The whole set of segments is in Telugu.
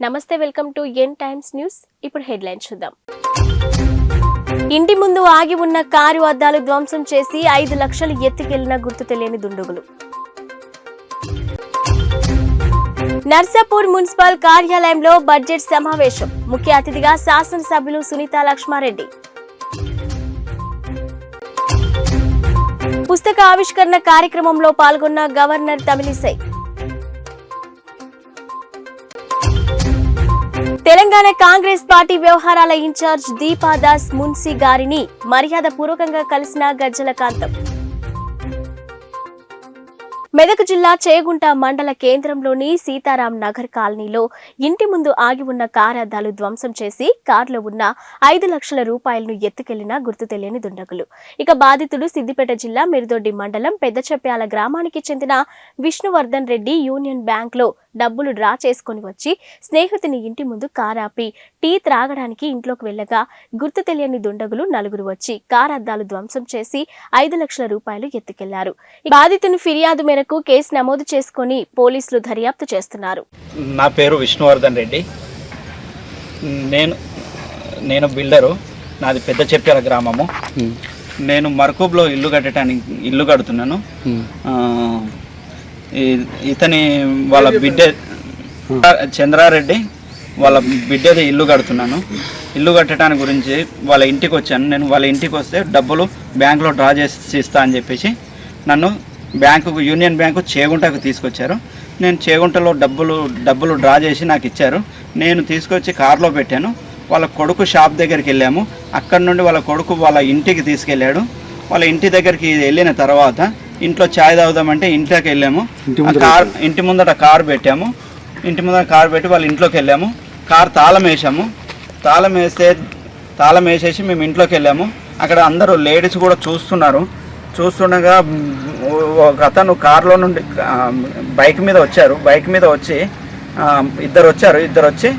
నమస్తే, welcome to N Times news. ఇప్పుడు హెడ్లైన్స్ చూద్దాం. ఇంటి ముందు ఆగి ఉన్న కారు అద్దాలు ధ్వంసం చేసి 5 లక్షలు ఎత్తుకెళ్లిన గుర్తు తెలియని దుండగులు. నర్సాపూర్ మున్సిపల్ కార్యాలయంలో బడ్జెట్ సమావేశం. ముఖ్య అతిథిగా శాసనసభ్యులు సునీతా లక్ష్మారెడ్డి. పుస్తక ఆవిష్కరణ కార్యక్రమంలో పాల్గొన్న గవర్నర్ తమిళిసై. తెలంగాణ కాంగ్రెస్ పార్టీ వ్యవహారాల ఇన్ఛార్జ్ దీపాదాస్ మున్సీ గారిని మర్యాద పూర్వకంగా కలిసిన గజ్జల కాంతం. మెదక్ జిల్లా చేగుంట మండల కేంద్రంలోని సీతారాం నగర్ కాలనీలో ఇంటి ముందు ఆగి ఉన్న కారు అద్దాలు ధ్వంసం చేసి కారులో ఉన్న 5 లక్షల రూపాయలను ఎత్తుకెళ్లిన గుర్తు తెలియని దుండగులు. ఇక బాధితుడు సిద్దిపేట జిల్లా మిరుదొడ్డి మండలం పెద్దచెప్యాల గ్రామానికి చెందిన విష్ణువర్ధన్ రెడ్డి యూనియన్ బ్యాంక్ లో డబ్బులు డ్రా చేసుకుని వచ్చి స్నేహితుని ఇంటి ముందు కారాపి టీ త్రాగడానికి ఇంట్లోకి వెళ్లగా గుర్తు తెలియని దుండగులు 4 వచ్చి కారు అద్దాలు ధ్వంసం చేసి 5 లక్షల రూపాయలు ఎత్తుకెళ్లారు. బాధితుని ఫిర్యాదు మేరకు కేసు నమోదు చేసుకుని పోలీసులు దర్యాప్తు చేస్తున్నారు. నా పేరు విష్ణువర్ధన్ రెడ్డి. నేను బిల్డరు. నాది పెద్దచెప్యాల గ్రామము. నేను మర్కూబ్లో ఇల్లు కడుతున్నాను. ఇతని వాళ్ళ బిడ్డ చంద్రారెడ్డి వాళ్ళ బిడ్డది ఇల్లు కడుతున్నాను. ఇల్లు కట్టడానికి గురించి వాళ్ళ ఇంటికి వచ్చాను. నేను వాళ్ళ ఇంటికి వస్తే డబ్బులు బ్యాంకులో డ్రా చేసి ఇస్తా అని చెప్పేసి నన్ను యూనియన్ బ్యాంకు చేగుంటకు తీసుకొచ్చారు. నేను చేగుంటలో డబ్బులు డ్రా చేసి నాకు ఇచ్చారు. నేను తీసుకొచ్చి కారులో పెట్టాను. వాళ్ళ కొడుకు షాప్ దగ్గరికి వెళ్ళాము. అక్కడ నుండి వాళ్ళ కొడుకు వాళ్ళ ఇంటికి తీసుకెళ్ళాడు. వాళ్ళ ఇంటి దగ్గరికి వెళ్ళిన తర్వాత ఇంట్లో ఛాయ్ తాగుదామంటే ఇంట్లోకి వెళ్ళాము. ఇంటి ముందట కారు పెట్టాము. ఇంటి ముందర కారు పెట్టి వాళ్ళ ఇంట్లోకి వెళ్ళాము. కారు తాళం వేసేసి మేము ఇంట్లోకి వెళ్ళాము. అక్కడ అందరూ లేడీస్ కూడా చూస్తుండగా ఒక అతను కారులో నుండి బైక్ మీద వచ్చి ఇద్దరు వచ్చి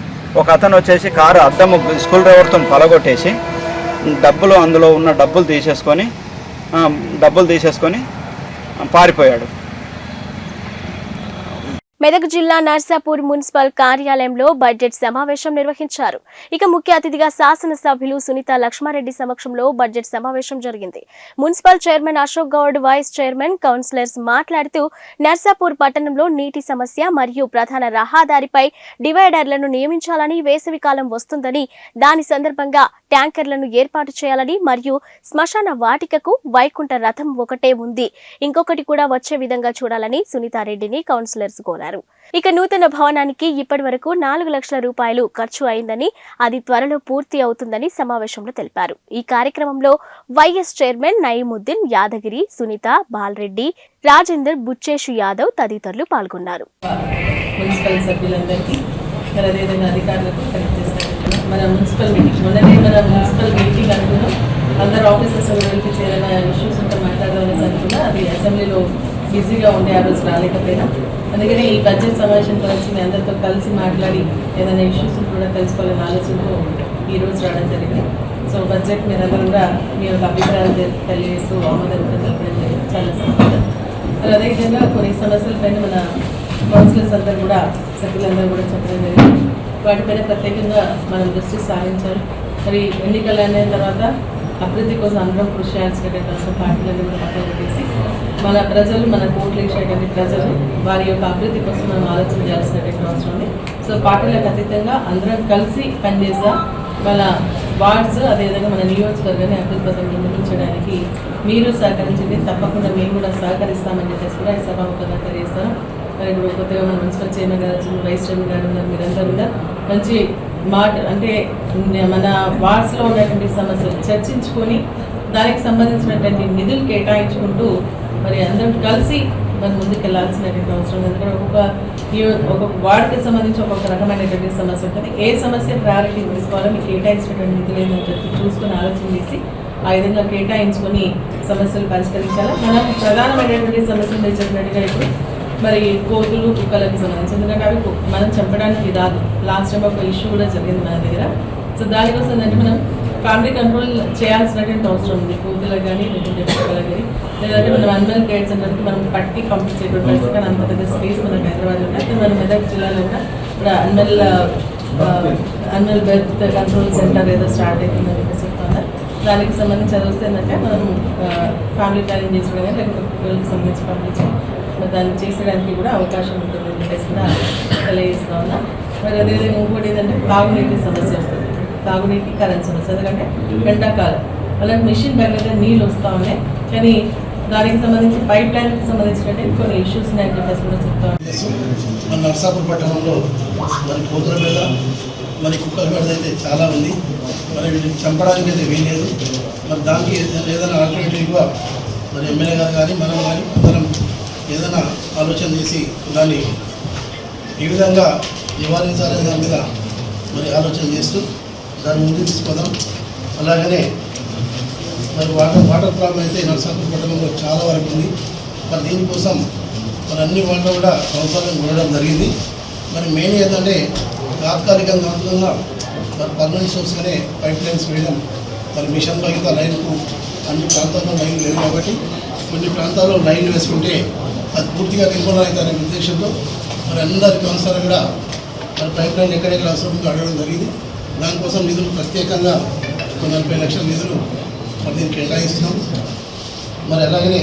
ఒక అతను వచ్చేసి కారు అద్దము స్కూల్ డ్రైవర్తో పలగొట్టేసి అందులో ఉన్న డబ్బులు తీసేసుకొని పారిపోయాడు. మెదక్ జిల్లా నర్సాపూర్ మున్సిపల్ కార్యాలయంలో బడ్జెట్ సమావేశం నిర్వహించారు. ఇక ముఖ్య అతిథిగా శాసనసభ్యులు సునీతా లక్ష్మారెడ్డి సమక్షంలో బడ్జెట్ సమావేశం జరిగింది. Municipal chairman Ashok Goud, vice chairman, councillors మాట్లాడుతూ నర్సాపూర్ పట్టణంలో నీటి సమస్య మరియు ప్రధాన రహదారిపై డివైడర్లను నియమించాలని, వేసవి కాలం వస్తుందని దాని సందర్భంగా ట్యాంకర్లను ఏర్పాటు చేయాలని మరియు శ్మశాన వాటికకు వైకుంఠ రథం ఒకటే ఉంది, ఇంకొకటి కూడా వచ్చే విధంగా చూడాలని సునీతారెడ్డిని కౌన్సిలర్స్ కోరారు. ఇక నూతన భవనానికి ఇప్పటి వరకు 4 లక్షల రూపాయలు ఖర్చు అయిందని, అది త్వరలో పూర్తి అవుతుందని సమావేశంలో తెలిపారు. ఈ కార్యక్రమంలో వైఎస్ చైర్మన్ నయీముద్దీన్, యాదగిరి, సునీత, బాలరెడ్డి, రాజేందర్, బుచ్చేషు యాదవ్ తదితరులు పాల్గొన్నారు. మన మున్సిపల్ మీటింగ్ అనుకున్నాం. అందరు ఆఫీసర్స్ గురించి చేయాలన్న ఇష్యూస్ ఉంటే మాట్లాడాలని అనుకున్నా. అది అసెంబ్లీలో బిజీగా ఉండే ఆ రోజు రాలేకపోయినా. అందుకని ఈ బడ్జెట్ సమావేశం గురించి మీ అందరితో కలిసి మాట్లాడి ఏదైనా ఇష్యూస్ కూడా తెలుసుకోవాలని ఆలోచనతో ఈరోజు రావడం జరిగింది. సో బడ్జెట్ మీరందరూ కూడా మీ యొక్క అభిప్రాయాలు తెలియజేస్తూ ఆమోదం కూడా తెలపడం చాలా సంతోషం. మరి అదేవిధంగా కొన్ని సమస్యలపైన మన కౌన్సిలర్స్ అందరూ కూడా సభ్యులందరూ కూడా చెప్పడం జరిగింది. వాటిపైన ప్రత్యేకంగా మనం దృష్టి సారించాలి. మరి ఎన్నికలు అయిన తర్వాత అభివృద్ధి కోసం అందరం కృషి చేయాల్సినటువంటి అవసరం. పార్టీలను కూడా పక్కన పెట్టేసి మన ప్రజలు, మన కోట్లు ఇచ్చేటువంటి ప్రజలు వారి యొక్క అభివృద్ధి కోసం మనం ఆలోచన చేయాల్సినటువంటి అవసరం ఉంది. సో పార్టీలకు అతీతంగా అందరం కలిసి పనిచేస్తా మన వార్డ్స్, అదేవిధంగా మన నియోజకవర్గాన్ని అభివృద్ధి పథకం నిర్మించడానికి మీరు సహకరించింది. తప్పకుండా మేము కూడా సహకరిస్తామని చెప్పేసి కూడా ఈ సభాముఖంగా తెలియజేస్తాను. మరి ఇప్పుడు కొత్తగా మన మున్సిపల్ చైర్మన్ గారు, వైస్ చైర్మన్ గారు ఉన్నారు. మీరందరూ కూడా మంచి అంటే మన వార్డ్స్లో ఉన్నటువంటి సమస్యలు చర్చించుకొని దానికి సంబంధించినటువంటి నిధులు కేటాయించుకుంటూ మరి అందరం కలిసి మరి ముందుకు వెళ్ళాల్సినటువంటి అవసరం. ఎందుకంటే ఒక్కొక్క వార్డుకి సంబంధించి ఒక్కొక్క రకమైనటువంటి సమస్య ఉంటుంది. ఏ సమస్య ప్రయారిటీ తీసుకోవాలో మీకు కేటాయించినటువంటి నిధులు ఏంటని చెప్పి చూసుకొని ఆలోచన చేసి ఆ విధంగా కేటాయించుకొని సమస్యలు పరిష్కరించాలి. మనం ప్రధానమైనటువంటి సమస్యలు చెప్పినట్టుగా ఇప్పుడు మరి కోతులు, కుక్కలకు సంబంధించి, ఎందుకంటే అవి మనం చంపడానికి రాదు. లాస్ట్ టైం ఒక ఇష్యూ కూడా జరిగింది మన దగ్గర. సో దానికోసం ఏంటంటే మనం ఫ్యామిలీ కంట్రోల్ చేయాల్సినటువంటి అవసరం ఉంది. కోతులకు కానీ, లేకుంటే కుక్కలకు కానీ, లేదంటే మనం అనిమల్ కేర్ సెంటర్కి మనం పట్టి పంపించేటువంటి పరిస్థితి. కానీ అంత పెద్ద స్పేస్ మనకు హైదరాబాద్ ఉంటే మన మెదక్ జిల్లాలో కూడా ఇప్పుడు అనిమల్ బెర్త్ కంట్రోల్ సెంటర్ ఏదో స్టార్ట్ అవుతుందని చెప్పేసి చెప్తున్నారు. దానికి సంబంధించి చదివిస్తే ఏంటంటే మనం ఫ్యామిలీ ప్లానింగ్ చేసుకోవడం కానీ లేకపోతే పిల్లలకి సంబంధించి పంపించి మరి దాన్ని చేసేయడానికి కూడా అవకాశం ఉంటుంది చెప్పేసి కూడా తెలియజేస్తూ ఉన్నా. మరి అదేవిధంగా ఇంకోటి ఏంటంటే తాగునీటి సమస్య వస్తుంది, తాగునీటి కరెంట్ సమస్య. ఎందుకంటే ఎండాకాలం అలాంటి మిషన్ దగ్గర నీళ్ళు వస్తూ ఉన్నాయి, కానీ దానికి సంబంధించి పైప్ లైన్కి సంబంధించినట్టు కొన్ని ఇష్యూస్ ఉన్నాయని చెప్పేసి కూడా చెప్తా ఉన్నాం. మన నర్సాపూర్ పట్టణంలో మరి కోతుల మీద మరి కుక్కల మీద అయితే చాలా ఉంది. మరి వీటిని చంపడానికి అయితే వీల్లేదు. మరి దానికి ఏదైనా ఆల్టర్నేటివ్గా మరి ఎమ్మెల్యే గారు కానీ మనం కానీ అందరం ఏదైనా ఆలోచన చేసి దాన్ని ఈ విధంగా నివారించాలనే దాని మీద మరి ఆలోచన చేస్తూ దాన్ని ముందుకు తీసుకుందాం. అలాగనే మరి వాటర్ ప్రాబ్లం అయితే నర్సాపూర్ పట్టణంలో చాలా వరకు ఉంది. మరి దీనికోసం మరి అన్ని వాళ్ళు కూడా సంవత్సరాలను కొనడం జరిగింది. మరి మెయిన్ ఏంటంటే తాత్కాలికంగా మరి పర్మనెంట్ సోర్స్గానే పైప్ లైన్స్ వేయడం, మరి మిషన్ బయట లైన్కు అన్ని ప్రాంతాల్లో లైన్లు లేవు కాబట్టి కొన్ని ప్రాంతాల్లో లైన్లు వేసుకుంటే అది పూర్తిగా నిర్మూలన అవుతారనే ఉద్దేశంతో మరి అందరి కౌన్సిలర్ కూడా మరి పైప్ లైన్ ఎక్కడెక్కడ అవసరం ఉందో అడగడం జరిగింది. దానికోసం నిధులు ప్రత్యేకంగా 40 లక్షల నిధులు మరి దీన్ని కేటాయిస్తున్నాం. మరి అలాగనే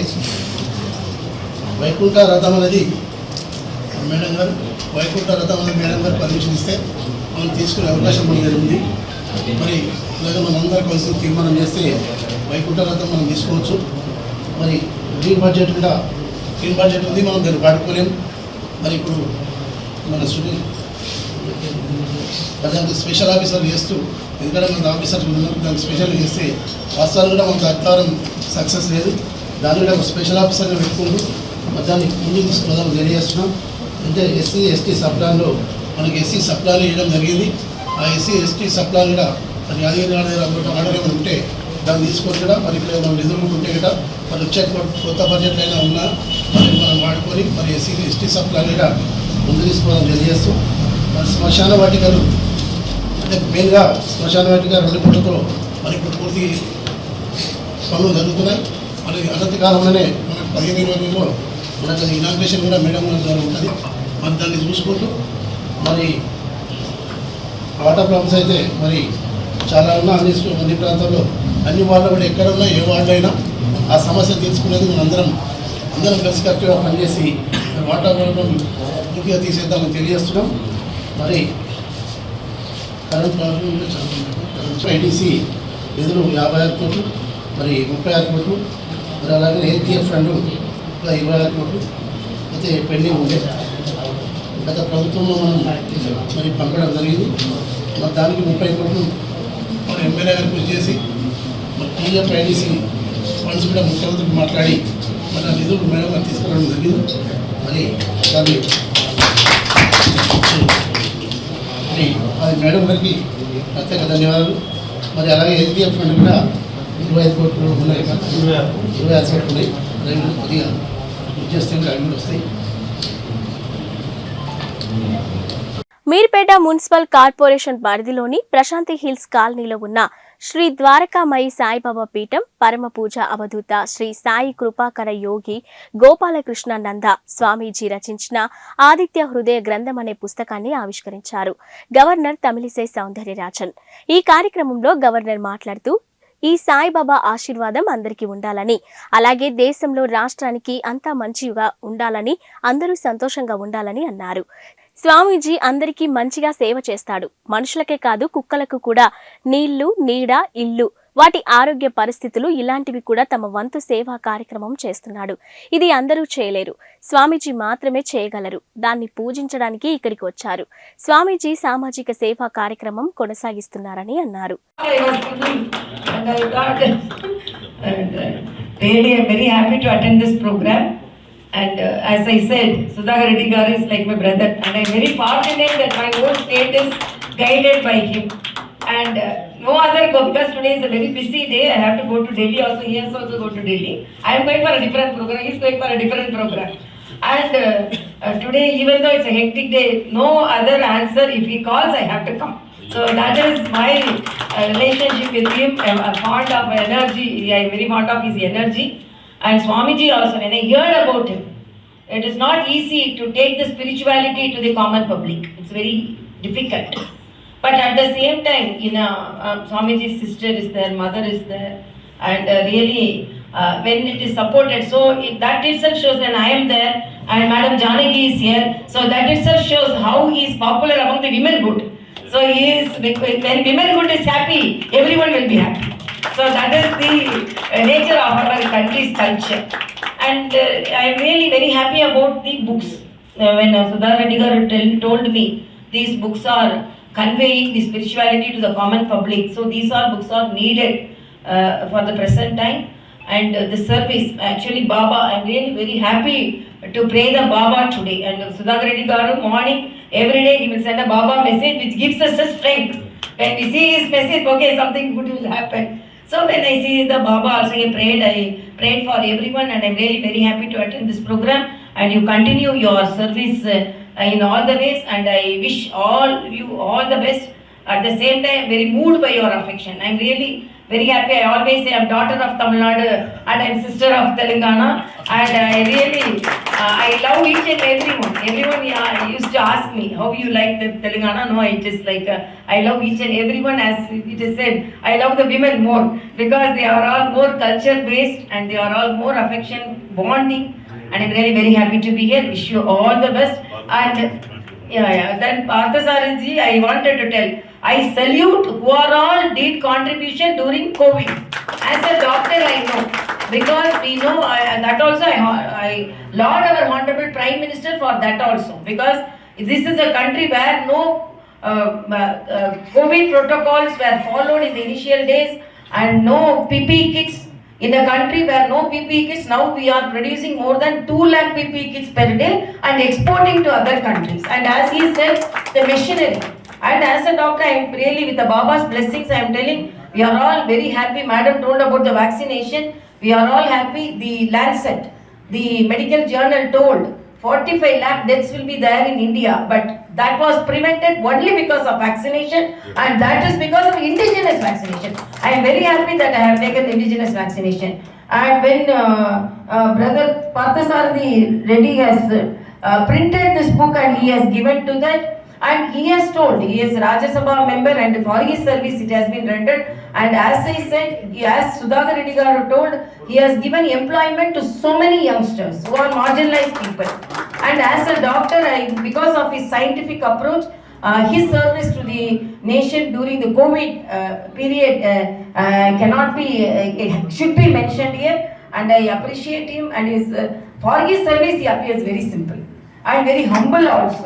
వైకుంఠ రథం అనేది మేడం గారు వైకుంఠ రథం అనేది మేడం గారు పర్మిషన్ ఇస్తే మనం తీసుకునే అవకాశం మనకి ఉంది. మరి అలాగే మనందరూ కలిసి తీర్మానం చేస్తే వైకుంఠ రథం మనం తీసుకోవచ్చు. మరి గ్రీన్ బడ్జెట్ ఉంది, మనం దాన్ని వాడుకోలేము. మరి ఇప్పుడు మన స్టూడెంట్ దానికి స్పెషల్ ఆఫీసర్ చేస్తూ ఎందుకంటే మన ఆఫీసర్ దానికి స్పెషల్ చేస్తే వాస్తవాలు కూడా మనకు అధికారం సక్సెస్ లేదు. దాన్ని కూడా ఒక స్పెషల్ ఆఫీసర్గా పెట్టుకుంటూ దాన్ని ముందుకు తీసుకుని తెలియజేస్తున్నాం. అంటే ఎస్సీ ఎస్టీ సప్లాన్లో మనకి ఎస్సీ సప్లాన్ వేయడం జరిగింది. ఆ ఎస్సీ ఎస్టీ సప్లాన్ కూడా మరి 5 ఆర్డర్ ఏమైనా ఉంటే దాన్ని తీసుకొని కూడా మరి ఇక్కడ మనం నిధులు ఉంటే కూడా మరి వచ్చే కొత్త బడ్జెట్లు అయినా ఉన్నా మరి మనం వాడుకొని మరి ఎస్సీ ఎస్టీ సప్లాన్ కూడా ముందు తీసుకోవడం తెలియజేస్తూ మరి శ్మశాన వాటికలు అంటే మెయిన్గా శ్మశాన వాటిక 2 కోట్లతో మరి ఇప్పుడు పూర్తి పనులు జరుగుతున్నాయి. మరి అనతి కాలంలోనే మనకు 15-20 రోజుల్లో మనకు ఇనాగ్రేషన్ కూడా మేడం ద్వారా ఉంటుంది. మరి దాన్ని చూసుకుంటూ మరి వాటర్ ప్రాబ్లమ్స్ అయితే మరి చాలా ఉన్నా అన్ని ప్రాంతాల్లో అన్ని వార్డులు కూడా ఎక్కడున్నా ఏ వార్డు అయినా ఆ సమస్య తీర్చుకునేది మనం అందరం కలిసికట్టుగా పనిచేసి వాటర్ ప్రాబ్లం పూర్తిగా తీసేద్దామని తెలియజేస్తున్నాం. మరి కరెంట్ ప్రాబ్లం కూడా చాలా ఐటీసీ నిధులు 56 కోట్లు, మరి 36 కోట్లు, మరి అలాగే ఏటీఎఫ్ ఫండ్ 26 కోట్లు అయితే పెండింగ్ ఉండే గత ప్రభుత్వంలో మనం మరి పంపడం జరిగింది. మరి దానికి 30 కోట్లు మరి ఎమ్మెల్యే గారు కృషి చేసి మరి టీఎఫ్ ఐటీసీ ఫండ్స్ కూడా ముఖ్యమంత్రికి మాట్లాడి మరి ఆ నిధులు మేడం గారు తీసుకురావడం జరిగింది. మరి దాన్ని అది మేడం గారికి ప్రత్యేక ధన్యవాదాలు. మరి అలాగే ఏటీఎఫ్ ఫండ్ కూడా 25 కోట్లు ఉన్నాయి, 26 కోట్లు ఉన్నాయి. అవి కొద్దిగా చేస్తే అవి కూడా వస్తాయి. మీర్పేట మున్సిపల్ కార్పొరేషన్ పరిధిలోని ప్రశాంతి హిల్స్ కాలనీలో ఉన్న శ్రీ ద్వారకామయి సాయిబాబా పీఠం పరమ పూజ అవధూత శ్రీ సాయి కృపాకర యోగి గోపాలకృష్ణ నంద స్వామీజీ రచించిన ఆదిత్య హృదయ గ్రంథం అనే పుస్తకాన్ని ఆవిష్కరించారు గవర్నర్ తమిళిసై సౌందర్యరాజన్. ఈ కార్యక్రమంలో గవర్నర్ మాట్లాడుతూ ఈ సాయిబాబా ఆశీర్వాదం అందరికీ ఉండాలని, అలాగే దేశంలో రాష్ట్రానికి అంతా మంచిగా ఉండాలని, అందరూ సంతోషంగా ఉండాలని అన్నారు. స్వామీజీ అందరికీ మంచిగా సేవ చేస్తాడు. మనుషులకే కాదు కుక్కలకు కూడా నీళ్లు, నీడ, ఇల్లు, వాటి ఆరోగ్య పరిస్థితులు ఇలాంటివి కూడా తమ వంతు సేవా కార్యక్రమం చేస్తున్నాడు. ఇది అందరూ చేయలేరు, స్వామీజీ మాత్రమే చేయగలరు. దాన్ని పూజించడానికి ఇక్కడికి వచ్చారు. స్వామీజీ సామాజిక సేవా కార్యక్రమం కొనసాగిస్తున్నారని అన్నారు. And as I said, Sudhakar Reddy Garu is like my brother, and I am very fortunate that my whole state is guided by him. And no other go, because today is a very busy day. I have to go to Delhi also. He has also go to Delhi. I am going for a different program. He is going for a different program. And today, even though it's a hectic day, no other answer. If he calls, I have to come. So that is my relationship with him. I am fond of energy. I am very fond of his energy. And Swamiji also, when I heard about him, it is not easy to take the spirituality to the common public. It's very difficult. But at the same time, Swamiji's sister is there, mother is there, and really when it is supported, so that itself shows when I am there and Madam Janaki is here, so that itself shows how he is popular among the womenhood. So he is, when womenhood is happy, everyone will be happy. So that is the nature of our country's culture. And I am really very happy about the books. When Sudha Reddy garu told me these books are conveying the spirituality to the common public. So these all books are needed for the present time. And the service, actually Baba, I am really very happy to pray the Baba today. And Sudha Reddy garu morning, every day he will send a Baba message which gives us a strength. When we see his message, okay, something good will happen. So when I see the Baba also, I prayed for everyone, and I'm really very happy to attend this program. And you continue your service in all the ways, and I wish all you all the best. At the same time, very moved by your affection. I'm really very happy. I always say I'm daughter of Tamil Nadu and I'm sister of Telangana, and I really I love each and everyone. Everyone used to ask me how you like the Telangana. No, it is like I love each and everyone. As it is said, I love the women more because they are all more culture based and they are all more affection bonding. And I'm really very happy to be here. Wish you all the best. And then Parthasarathi, I wanted to tell, I salute who are all did contribution during COVID. As a doctor, I know, because we know that also I laud our Honorable Prime Minister for that also, because this is a country where no COVID protocols were followed in the initial days, and no PPE kits. In a country where no PPE kits, now we are producing more than 2 lakh PPE kits per day and exporting to other countries. And as he said, the machinery. And as a doctor, I am really, with the Baba's blessings, I am telling, we are all very happy. Madam told about the vaccination. We are all happy. The Lancet, the medical journal told 45 lakh deaths will be there in India. But that was prevented only because of vaccination. And that is because of indigenous vaccination. I am very happy that I have taken indigenous vaccination. And when Brother Parthasarathi Reddy has printed this book and he has given to that, and he has told, he is Rajya Sabha member, and for his service it has been rendered. And as I said, as Sudhakar Reddy garu told, he has given employment to so many youngsters who are marginalized people. And as a doctor, because of his scientific approach, his service to the nation during the COVID period cannot be, should be mentioned here. And I appreciate him, and for his service he appears very simple and very humble also.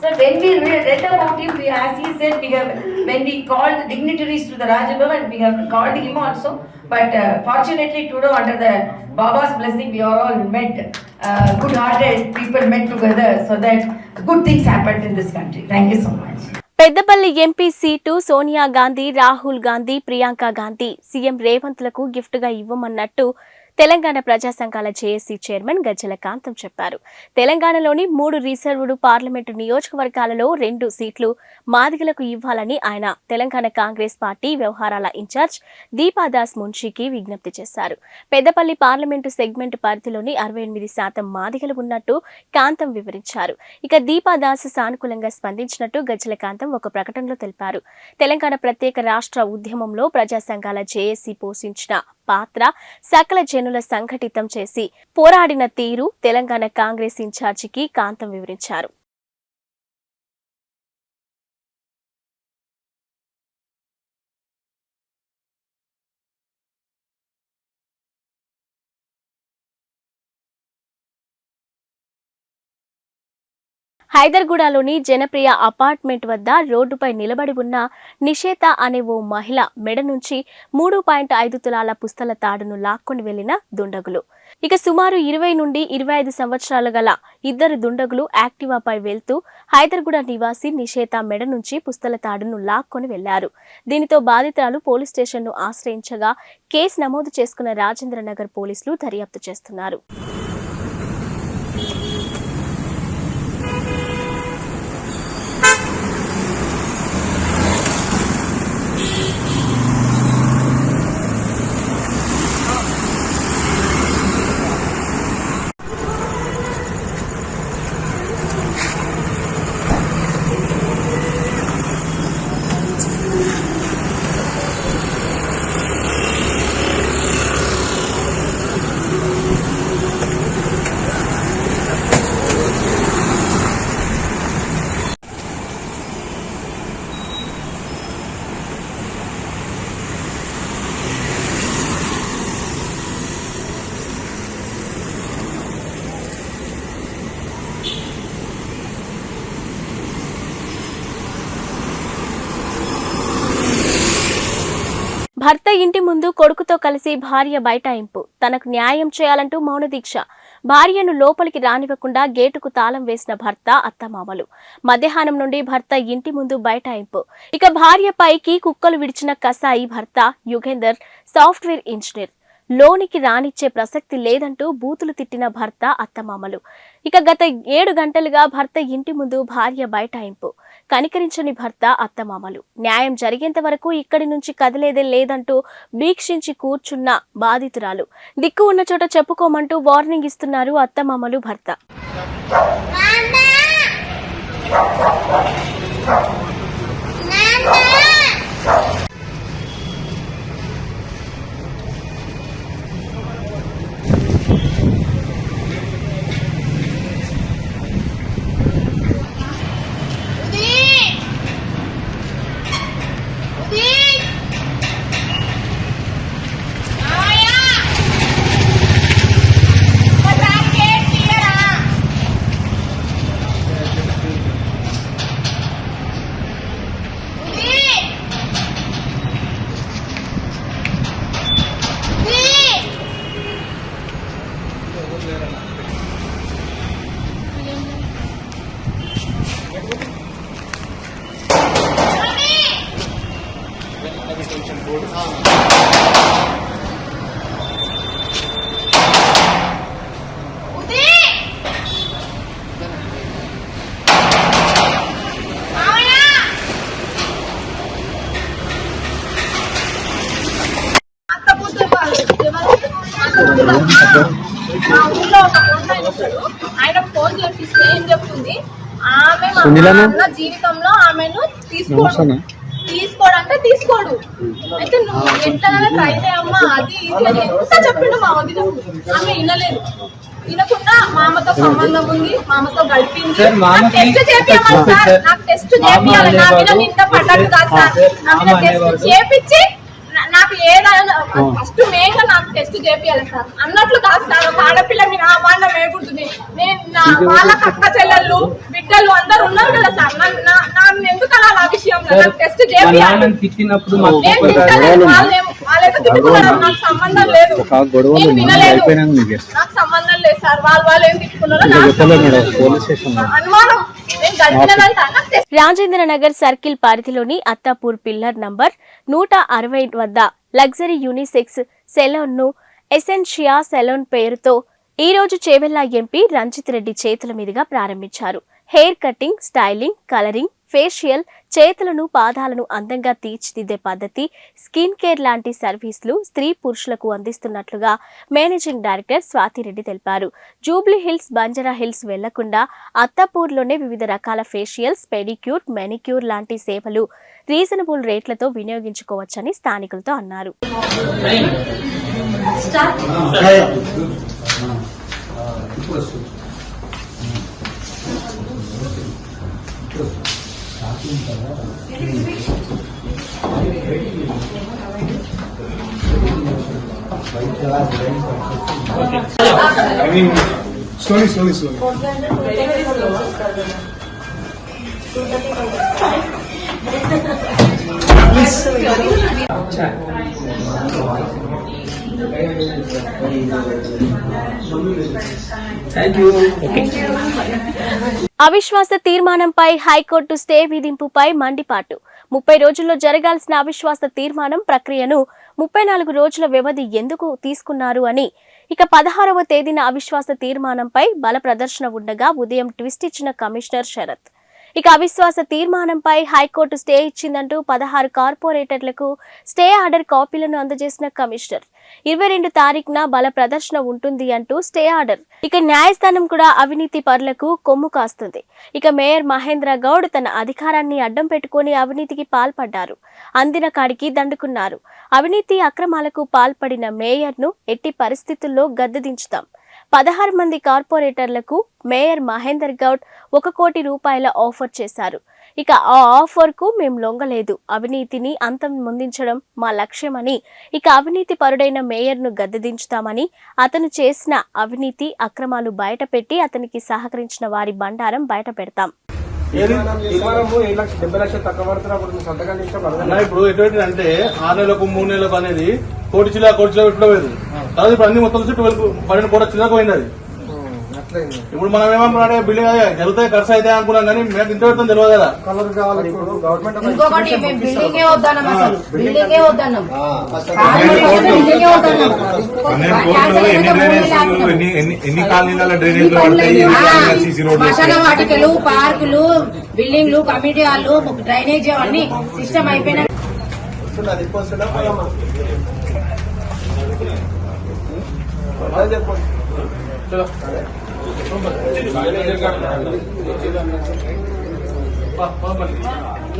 So when we read about him, as he said, when we called dignitaries to the Raj Bhavan, we have called him also. But fortunately today, under the Baba's blessing, we are all met, good-hearted people met together, so that good things happened in this country. Thank you so much. Peddapalli MP seat Sonia Gandhi, Rahul Gandhi, Priyanka Gandhi CM రేవంత్లకు గిఫ్ట్గా ఇవ్వమన్నట్టు తెలంగాణ ప్రజా సంఘాల జేఏసీ చైర్మన్ గజ్జల కాంతం చెప్పారు. తెలంగాణలోని 3 రిజర్వ్డ్ పార్లమెంటు నియోజకవర్గాలలో 2 సీట్లు మాదిగలకు ఇవ్వాలని ఆయన తెలంగాణ కాంగ్రెస్ పార్టీ వ్యవహారాల ఇన్ఛార్జ్ దీపాదాస్ మున్షీకి విజ్ఞప్తి చేశారు. పెద్దపల్లి పార్లమెంటు సెగ్మెంట్ పరిధిలోని 68% మాదిగలు ఉన్నట్టు కాంతం వివరించారు. ఇక దీపాదాస్ సానుకూలంగా స్పందించినట్టు గజ్జల కాంతం ఒక ప్రకటనలో తెలిపారు. తెలంగాణ ప్రత్యేక రాష్ట్ర ఉద్యమంలో ప్రజా సంఘాల జేఏసీ పోషించిన పాత్ర, సకల జనుల సంఘటితం చేసి పోరాడిన తీరు తెలంగాణ కాంగ్రెస్ ఇన్ఛార్జికి కాంతం వివరించారు. హైదర్గూడలోని జనప్రియ అపార్ట్మెంట్ వద్ద రోడ్డుపై నిలబడి ఉన్న నిషేత అనే ఓ మహిళ మెడ నుంచి 3.5 తులాల పుస్తల తాడును లాక్కొని వెళ్లిన దుండగులు. ఇక సుమారు 20 నుండి 25 సంవత్సరాలు గల 2 దుండగులు యాక్టివాపై వెళ్తూ హైదర్గూడ నివాసి నిషేత మెడ నుంచి పుస్తల తాడును లాక్కొని వెళ్లారు. దీనితో బాధితురాలు పోలీస్ స్టేషన్ను ఆశ్రయించగా కేసు నమోదు చేసుకున్న రాజేంద్రనగర్ పోలీసులు దర్యాప్తు చేస్తున్నారు. భర్త ఇంటి ముందు కొడుకుతో కలిసి భార్య బైఠాయింపు. తనకు న్యాయం చేయాలంటూ మౌన దీక్ష. భార్యను లోపలికి రానివ్వకుండా గేటుకు తాళం వేసిన భర్త, అత్తమామలు. మధ్యాహ్నం నుండి భర్త ఇంటి ముందు బైఠాయింపు. ఇక భార్య పైకి కుక్కలు విడిచిన కసాయి భర్త యుగేందర్, సాఫ్ట్వేర్ ఇంజనీర్. లోనికి రానిచ్చే ప్రసక్తి లేదంటూ బూతులు తిట్టిన భర్త, అత్తమామలు. ఇక గత 7 గంటలుగా భర్త ఇంటి ముందు భార్య బైఠాయింపు. కనికరించని భర్త, అత్తమామలు. న్యాయం జరిగేంత వరకు ఇక్కడి నుంచి కదిలేదే లేదంటూ భీక్షించి కూర్చున్న బాధితురాలు. దిక్కు ఉన్న చోట చెప్పుకోమంటూ వార్నింగ్ ఇస్తున్నారు అత్తమామలు, భర్త. మా ఊళ్ళో ఒక ఫోన్ ఇస్తాడు, ఆయన ఫోన్ చేపిస్తే ఏం చెప్తుంది, ఆమె మా జీవితంలో ఆమెను తీసుకోడంటే తీసుకోడు. అయితే నువ్వు ఎట్లా ట్రై చేయమ్మా, అది ఇది అని ఎంత చెప్పిండు మా వదిన. ఆమె వినలేదు. వినకుండా మామతో సంబంధం ఉంది, మామతో గడిపింది. టెస్ట్ చేపియాలి సార్, నాకు టెస్ట్ చేపియాలి, నా మీద నింద పడ్డట్టు కాదు సార్, నా మీద టెస్ట్ చేపించి నాకు ఏదైనా ఫస్ట్ మెయిన్ గా నాకు టెస్ట్ చేపియాలి సార్ అన్నట్లు కాదు సార్. ఒక ఆడపిల్ల మీ నా వాళ్ళ వేగుంటుంది, నేను వాళ్ళ అక్క చెల్లెళ్ళు బిడ్డలు అందరు ఉన్నారు కదా సార్. నన్ను ఎందుకు అలా ఆ విషయంలో నాకు టెస్ట్ చేపియాలి. వాళ్ళైతే తిట్టుకున్నారు, నాకు సంబంధం లేదు, నేను వినలేదు, నాకు సంబంధం లేదు సార్. వాళ్ళు ఏం తిట్టుకున్నారో అనుమానం. రాజేంద్ర నగర్ సర్కిల్ పరిధిలోని అత్తాపూర్ పిల్లర్ నంబర్ 160 వద్ద లగ్జరీ యూనిసెక్స్ సెలూన్ ను ఎసెన్షియా సెలూన్ పేరుతో ఈ రోజు చేవెళ్ల ఎంపీ రంజిత్ రెడ్డి చేతుల మీదుగా ప్రారంభించారు. Hair cutting, styling, colouring, facial, చేతులను పాదాలను అందంగా తీర్చిదిద్దే పద్ధతి, స్కిన్ కేర్ లాంటి సర్వీసులు స్త్రీ పురుషులకు అందిస్తున్నట్లుగా మేనేజింగ్ డైరెక్టర్ స్వాతిరెడ్డి తెలిపారు. జూబ్లీ హిల్స్, బంజారా హిల్స్ వెళ్లకుండా అత్తాపూర్లోనే వివిధ రకాల ఫేషియల్స్, పెడిక్యూర్, మెనిక్యూర్ లాంటి సేవలు రీజనబుల్ రేట్లతో వినియోగించుకోవచ్చని స్థానికులతో అన్నారు. Slowly. అవిశ్వాస తీర్మానంపై హైకోర్టు స్టే విధింపుపై మండిపాటు. 30 రోజుల్లో జరగాల్సిన అవిశ్వాస తీర్మానం ప్రక్రియను 34 రోజుల వ్యవధి ఎందుకు తీసుకున్నారు అని. ఇక 16వ తేదీన అవిశ్వాస తీర్మానంపై బల ప్రదర్శన ఉండగా ఉదయం ట్విస్ట్ ఇచ్చిన కమిషనర్ శరత్. ఇక అవిశ్వాస తీర్మానంపై హైకోర్టు స్టే ఇచ్చిందంటూ 16 కార్పొరేటర్లకు స్టే ఆర్డర్ కాపీలను అందజేసిన కమిషనర్. 22 తారీఖున బల ప్రదర్శన ఉంటుంది అంటూ స్టే ఆర్డర్. ఇక న్యాయస్థానం కూడా అవినీతి పరులకు కొమ్ము కాస్తుంది. ఇక మేయర్ మహేంద్ర గౌడ్ తన అధికారాన్ని అడ్డం పెట్టుకుని అవినీతికి పాల్పడ్డారు. అందిన కాడికి దండుకున్నారు. అవినీతి అక్రమాలకు పాల్పడిన మేయర్ను ఎట్టి పరిస్థితుల్లో గద్దెదించుతాం. 16 మంది కార్పొరేటర్లకు మేయర్ మహేందర్ గౌడ్ 1 కోటి రూపాయల ఆఫర్ చేశారు. ఇక ఆ ఆఫర్ కు మేము లొంగలేదు. అవినీతిని అంతమొందించడం మా లక్ష్యమని, ఇక అవినీతి పరుడైన మేయర్ ను గద్దెదించుతామని, అతను చేసిన అవినీతి అక్రమాలు బయటపెట్టి అతనికి సహకరించిన వారి బండారం బయట పెడతాం. ఇప్పుడు ఎటువంటి అంటే 6 నెలలకు 3 నెలలకు అనేది కోటి చిల్ల ఇట్లా పోయేది. తర్వాత ఇప్పుడు అన్ని మొత్తం 12 కోట్ల చిల్లరకు పోయింది అది. ఇప్పుడు మనం ఏమనుకున్నాడే బిల్డింగ్ అదే జరుగుతాయి ఖర్చు అయితే అనుకున్నాం కానీ మేము ఇంత పెడతాం తెలియదు కదా. ఇంకొకటి మేము బిల్డింగే వద్దన్నాం, అసలు బిల్డింగే వద్దన్నాం. శ్మశాన వాటికలు, పార్కులు, బిల్డింగ్లు, కమ్యూనిటీ హాల్లు, డ్రైనేజ్ అన్ని సిస్టమ్ అయిపోయినా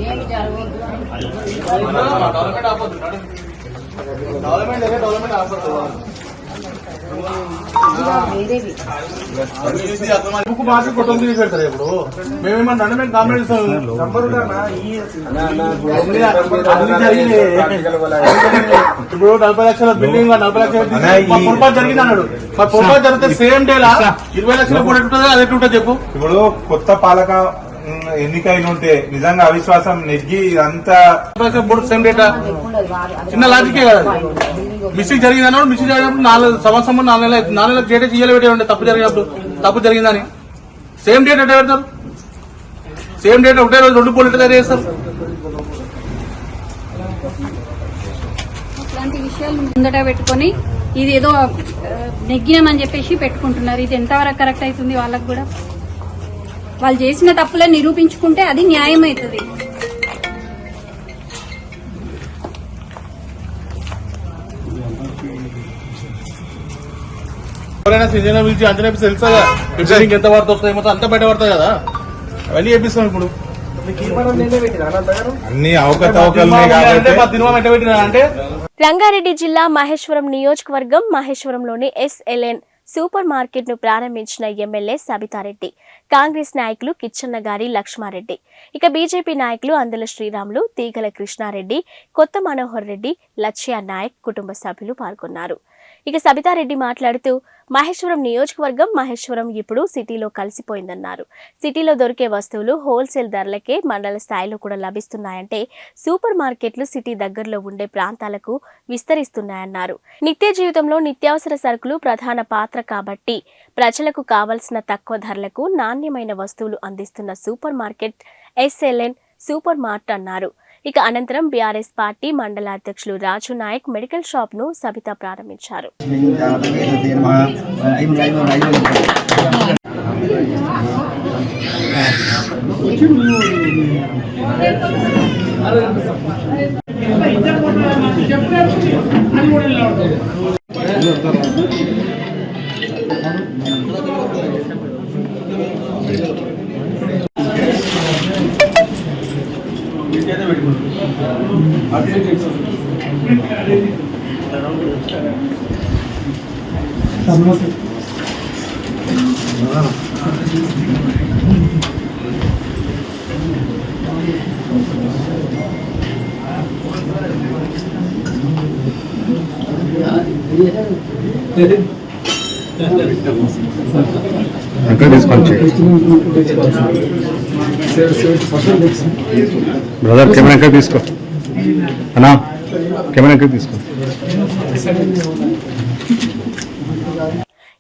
ఏమి జరగదు. డెవలప్మెంట్ ఆపదు. బుక్ మార్చి ఫోటోలు తీసి పెడతారు. ఇప్పుడు మేమేమన్నా మేము కామెంట్ ఇస్తాం. ఇప్పుడు 40 లక్షల బిల్డింగ్ 40 లక్షల పొరపాటు జరిగింది అన్నాడు. మరి పొరపాటు జరిగితే సేమ్ డేలా 20 లక్షల కూడా ఉంటుందా అదే ఉంటుంది చెప్పు. ఇప్పుడు కొత్త పాలక ఎన్నికైన ఉంటే నిజంగా అవిశ్వాసం నెగ్గి అంతా సేమ్ డేటా చిన్న లాజికే కదా. మిస్టేక్ జరిగింది అన్నాడు. మిస్టేక్ జరిగినప్పుడు 4 సంవత్సరం 4 నెలలకు డేటా చేయలే పెట్టే ఉండే. తప్పు జరిగిందని సేమ్ డేట్ ఎట్లా పెడతారు? సేమ్ డేట్ ఒకటే రోజు 2 పోలీసులు తయారు చేస్తారు. ఇట్లాంటి విషయాలు ముందట పెట్టుకొని ఇది ఏదో నెగ్గినామని చెప్పేసి పెట్టుకుంటున్నారు. ఇది ఎంతవరకు కరెక్ట్ అవుతుంది? వాళ్ళకు కూడా వాళ్ళు చేసిన తప్పులే నిరూపించుకుంటే అది న్యాయం అవుతుంది. ఎవరైనా సీజన్ పిలిచి అంచనా తెలుసా బిల్డింగ్ ఎంత పడుతుంది వస్తాయి మొత్తం అంతా బయట పడతాయి కదా. అవన్నీ చేపిస్తాం. ఇప్పుడు అన్ని అవకతవకలనే అంటే రంగారెడ్డి జిల్లా మహేశ్వరం నియోజకవర్గం మహేశ్వరంలోని ఎస్ఎల్ఎన్ సూపర్ మార్కెట్ ను ప్రారంభించిన ఎమ్మెల్యే సబితారెడ్డి, కాంగ్రెస్ నాయకులు కిచ్చన్నగారి లక్ష్మారెడ్డి, ఇక బీజేపీ నాయకులు అందల శ్రీరాములు, తీగల కృష్ణారెడ్డి, కొత్త మనోహర్ రెడ్డి, లక్ష్య నాయక్ కుటుంబ సభ్యులు పాల్గొన్నారు. ఇక సబితారెడ్డి మాట్లాడుతూ మహేశ్వరం నియోజకవర్గం మహేశ్వరం ఇప్పుడు సిటీలో కలిసిపోయిందన్నారు. సిటీలో దొరికే వస్తువులు హోల్సేల్ ధరలకే మండల స్థాయిలో కూడా లభిస్తున్నాయంటే సూపర్ మార్కెట్లు సిటీ దగ్గరలో ఉండే ప్రాంతాలకు విస్తరిస్తున్నాయన్నారు. నిత్య జీవితంలో నిత్యావసర సరుకులు ప్రధాన పాత్ర కాబట్టి ప్రజలకు కావలసిన తక్కువ ధరలకు నాణ్యమైన వస్తువులు అందిస్తున్న super market SLN super mart అన్నారు. ఇక అనంతరం బీఆర్ఎస్ పార్టీ మండల అధ్యక్షులు రాజు నాయక్ మెడికల్ షాప్ ను సబిత ప్రారంభించారు. బ్రదర్ కెమెరా తీసుకో అన్నా, కెమెరా తీసుకో.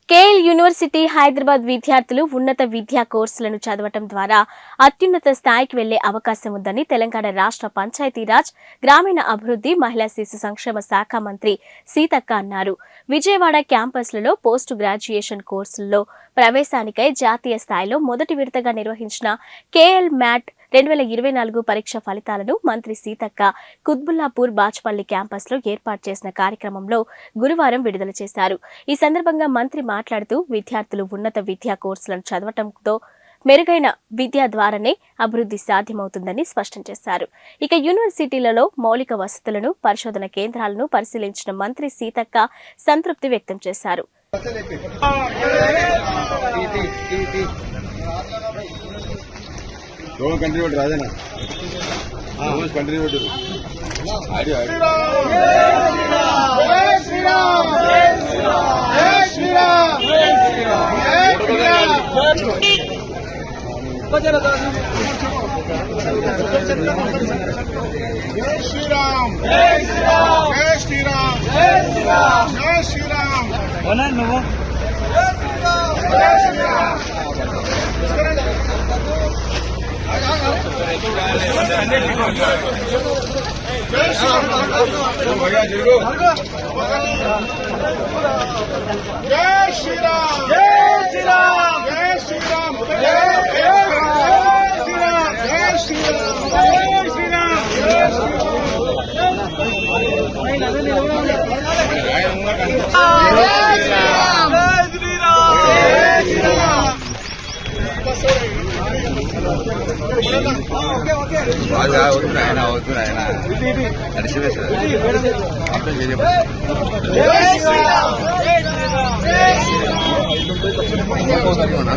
కేఎల్ యూనివర్సిటీ హైదరాబాద్ విద్యార్థులు ఉన్నత విద్యా కోర్సులను చదవటం ద్వారా అత్యున్నత స్థాయికి వెళ్లే అవకాశం ఉందని తెలంగాణ రాష్ట్ర పంచాయతీరాజ్ గ్రామీణ అభివృద్ధి మహిళా శిశు సంక్షేమ శాఖ మంత్రి సీతక్క అన్నారు. విజయవాడ క్యాంపస్లలో పోస్ట్ గ్రాడ్యుయేషన్ కోర్సుల్లో ప్రవేశానికై జాతీయ స్థాయిలో మొదటి విడతగా నిర్వహించిన కేఎల్ మ్యాట్ 2024 పరీక్ష ఫలితాలను మంత్రి సీతక్క కుత్బుల్లాపూర్ బాచ్పల్లి క్యాంపస్ లో ఏర్పాటు చేసిన కార్యక్రమంలో గురువారం విడుదల చేశారు. ఈ సందర్భంగా మంత్రి మాట్లాడుతూ విద్యార్థులు ఉన్నత విద్యా కోర్సులను చదవటంతో మెరుగైన విద్య ద్వారానే అభివృద్ధి సాధ్యమవుతుందని స్పష్టం చేశారు. ఇక యూనివర్సిటీలలో మౌలిక వసతులను, పరిశోధన కేంద్రాలను పరిశీలించిన మంత్రి సీతక్క సంతృప్తి వ్యక్తం చేశారు. రాజనా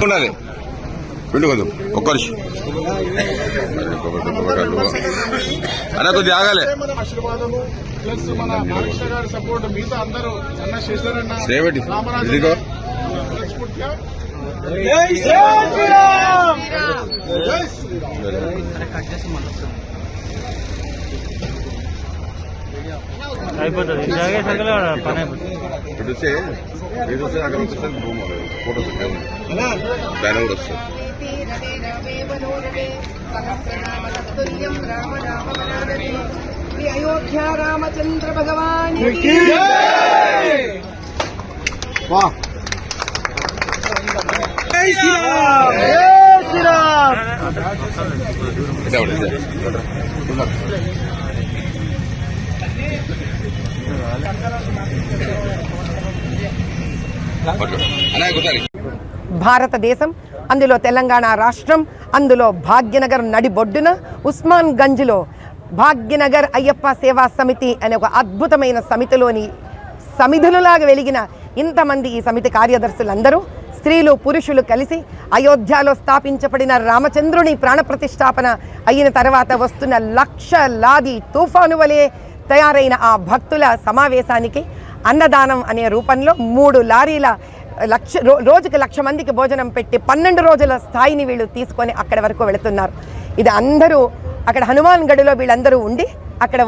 ఉండాలి పిండి కొంచెం ఒక్క నిమిషం అన్న కొద్దిగా ఆగాలి ఆశీర్వాదము ప్లస్ మన బాలకృష్ణ గారి సపోర్ట్ మిగతా అందరూ అన్న శేషరన్న శ్రేవటి ఇదిగో మనస్ఫూర్తిగా అయిపోతుంది పని అయిపోతుంది. ఇటు వస్తే అక్కడ ఫోటో బ్యానర్ కూడా వస్తుంది. అయోధ్య రామచంద్ర భగవాన్ భారతదేశం, అందులో తెలంగాణ రాష్ట్రం, అందులో భాగ్యనగర్ నడిబొడ్డున ఉస్మాన్ గంజ్లో భాగ్యనగర్ అయ్యప్ప సేవా సమితి అనే ఒక అద్భుతమైన సమితిలోని సమిధులులాగా వెలిగిన ఇంతమంది ఈ సమితి కార్యదర్శులందరూ స్త్రీలు పురుషులు కలిసి అయోధ్యలో స్థాపించబడిన రామచంద్రుని ప్రాణప్రతిష్ఠాపన అయిన తర్వాత వస్తున్న లక్షలాది తుఫాను వలె తయారైన ఆ భక్తుల సమావేశానికి అన్నదానం అనే రూపంలో 3 లారీల రోజుకి 1,00,000 మందికి భోజనం పెట్టి 12 రోజుల స్థాయిని వీళ్ళు తీసుకొని అక్కడి వరకు వెళుతున్నారు. ఇది అందరూ అక్కడ హనుమాన్ గడిలో వీళ్ళందరూ ఉండి అక్కడ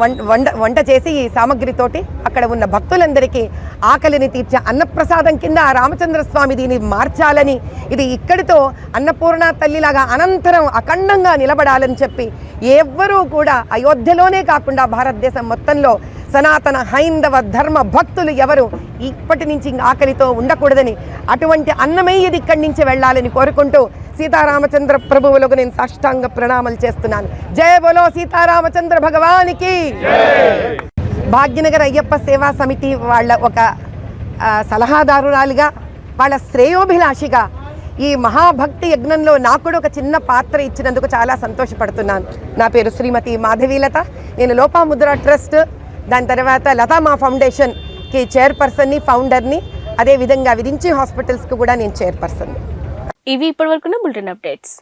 వంట చేసి ఈ సామగ్రితోటి అక్కడ ఉన్న భక్తులందరికీ ఆకలిని తీర్చే అన్నప్రసాదం కింద ఆ రామచంద్ర స్వామి దీన్ని మార్చాలని, ఇది ఇక్కడితో అన్నపూర్ణ తల్లిలాగా అనంతరం అఖండంగా నిలబడాలని చెప్పి ఎవ్వరూ కూడా అయోధ్యలోనే కాకుండా భారతదేశం మొత్తంలో సనాతన హైందవ ధర్మ భక్తులు ఎవరు ఇప్పటి నుంచి ఆకలితో ఉండకూడదని, అటువంటి అన్నమయ్యది ఇక్కడి నుంచి వెళ్ళాలని కోరుకుంటూ సీతారామచంద్ర ప్రభువులకు నేను సాష్టాంగ ప్రణామాలు చేస్తున్నాను. జయ బోలో సీతారామచంద్ర భగవానికి. భాగ్యనగర్ అయ్యప్ప సేవా సమితి వాళ్ళ ఒక సలహాదారురాలుగా, వాళ్ళ శ్రేయోభిలాషిగా ఈ మహాభక్తి యజ్ఞంలో నాకు కూడా ఒక చిన్న పాత్ర ఇచ్చినందుకు చాలా సంతోషపడుతున్నాను. నా పేరు శ్రీమతి మాధవీలత. నేను లోపాముద్ర ట్రస్ట్, దాని తర్వాత లతామా ఫౌండేషన్కి చైర్పర్సన్ని, ఫౌండర్ని, అదేవిధంగా విరించి హాస్పిటల్స్కి కూడా నేను చైర్పర్సన్. ఇవి ఇప్పటివరకున్న బులెటిన్ అప్డేట్స్.